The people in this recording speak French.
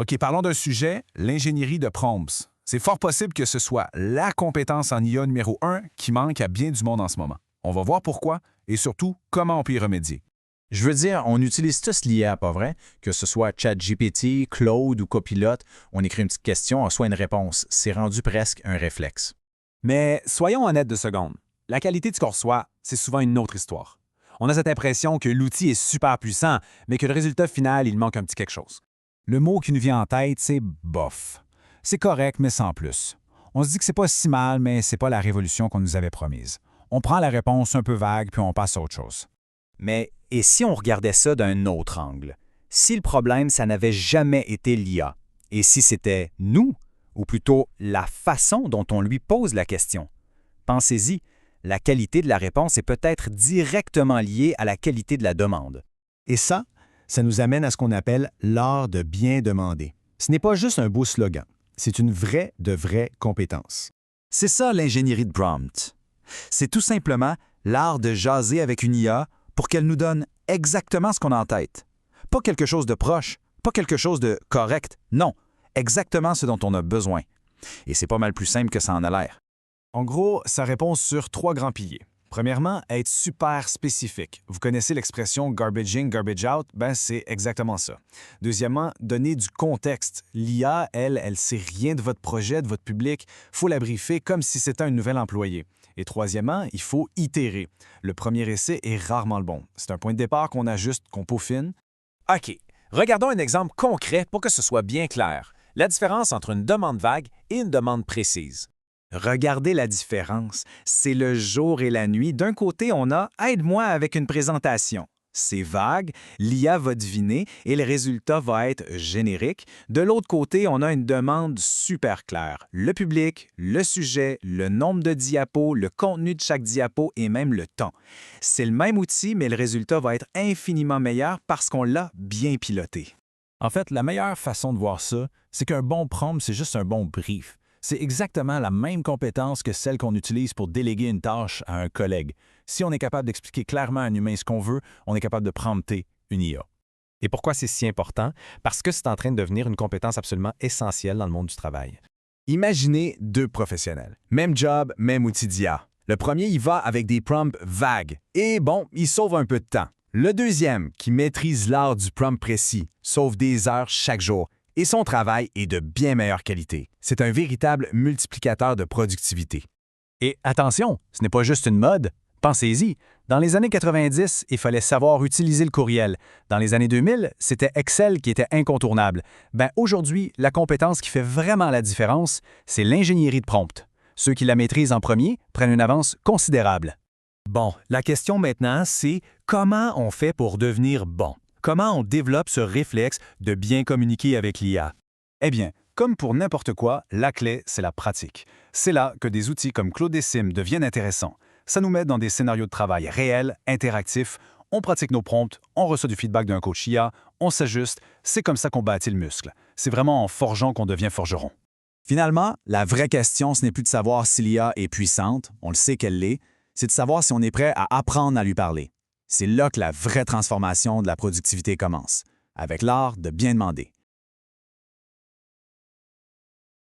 OK, parlons d'un sujet, l'ingénierie de prompts. C'est fort possible que ce soit la compétence en IA numéro 1 qui manque à bien du monde en ce moment. On va voir pourquoi et surtout comment on peut y remédier. Je veux dire, on utilise tous l'IA, pas vrai? Que ce soit ChatGPT, Claude ou Copilote, on écrit une petite question, on reçoit une réponse. C'est rendu presque un réflexe. Mais soyons honnêtes 2 secondes. La qualité de ce qu'on reçoit, c'est souvent une autre histoire. On a cette impression que l'outil est super puissant, mais que le résultat final, il manque un petit quelque chose. Le mot qui nous vient en tête, c'est bof. C'est correct, mais sans plus. On se dit que c'est pas si mal, mais c'est pas la révolution qu'on nous avait promise. On prend la réponse un peu vague, puis on passe à autre chose. Mais et si on regardait ça d'un autre angle? Si le problème, ça n'avait jamais été l'IA, et si c'était nous, ou plutôt la façon dont on lui pose la question? Pensez-y, la qualité de la réponse est peut-être directement liée à la qualité de la demande. Et ça nous amène à ce qu'on appelle l'art de bien demander. Ce n'est pas juste un beau slogan, c'est une vraie de vraie compétence. C'est ça l'ingénierie de prompt. C'est tout simplement l'art de jaser avec une IA pour qu'elle nous donne exactement ce qu'on a en tête. Pas quelque chose de proche, pas quelque chose de correct, non, exactement ce dont on a besoin. Et c'est pas mal plus simple que ça en a l'air. En gros, ça répond sur 3 grands piliers. Premièrement, être super spécifique. Vous connaissez l'expression garbage in, garbage out? Ben, c'est exactement ça. Deuxièmement, donner du contexte. L'IA, elle sait rien de votre projet, de votre public. Faut la briefer comme si c'était un nouvel employé. Et troisièmement, il faut itérer. Le premier essai est rarement le bon. C'est un point de départ qu'on ajuste, qu'on peaufine. OK. Regardons un exemple concret pour que ce soit bien clair. La différence entre une demande vague et une demande précise. Regardez la différence. C'est le jour et la nuit. D'un côté, on a « aide-moi avec une présentation ». C'est vague, l'IA va deviner et le résultat va être générique. De l'autre côté, on a une demande super claire. Le public, le sujet, le nombre de diapos, le contenu de chaque diapo et même le temps. C'est le même outil, mais le résultat va être infiniment meilleur parce qu'on l'a bien piloté. En fait, la meilleure façon de voir ça, c'est qu'un bon prompt, c'est juste un bon brief. C'est exactement la même compétence que celle qu'on utilise pour déléguer une tâche à un collègue. Si on est capable d'expliquer clairement à un humain ce qu'on veut, on est capable de prompter une IA. Et pourquoi c'est si important? Parce que c'est en train de devenir une compétence absolument essentielle dans le monde du travail. Imaginez 2 professionnels. Même job, même outil d'IA. Le premier, il va avec des prompts vagues. Et bon, il sauve un peu de temps. Le deuxième, qui maîtrise l'art du prompt précis, sauve des heures chaque jour. Et son travail est de bien meilleure qualité. C'est un véritable multiplicateur de productivité. Et attention, ce n'est pas juste une mode. Pensez-y, dans les années 90, il fallait savoir utiliser le courriel. Dans les années 2000, c'était Excel qui était incontournable. Aujourd'hui, la compétence qui fait vraiment la différence, c'est l'ingénierie de prompt. Ceux qui la maîtrisent en premier prennent une avance considérable. Bon, la question maintenant, c'est comment on fait pour devenir bon? Comment on développe ce réflexe de bien communiquer avec l'IA? Eh bien, comme pour n'importe quoi, la clé, c'est la pratique. C'est là que des outils comme Claudessim deviennent intéressants. Ça nous met dans des scénarios de travail réels, interactifs, on pratique nos prompts, on reçoit du feedback d'un coach IA, on s'ajuste, c'est comme ça qu'on bâtit le muscle. C'est vraiment en forgeant qu'on devient forgeron. Finalement, la vraie question, ce n'est plus de savoir si l'IA est puissante, on le sait qu'elle l'est, c'est de savoir si on est prêt à apprendre à lui parler. C'est là que la vraie transformation de la productivité commence, avec l'art de bien demander.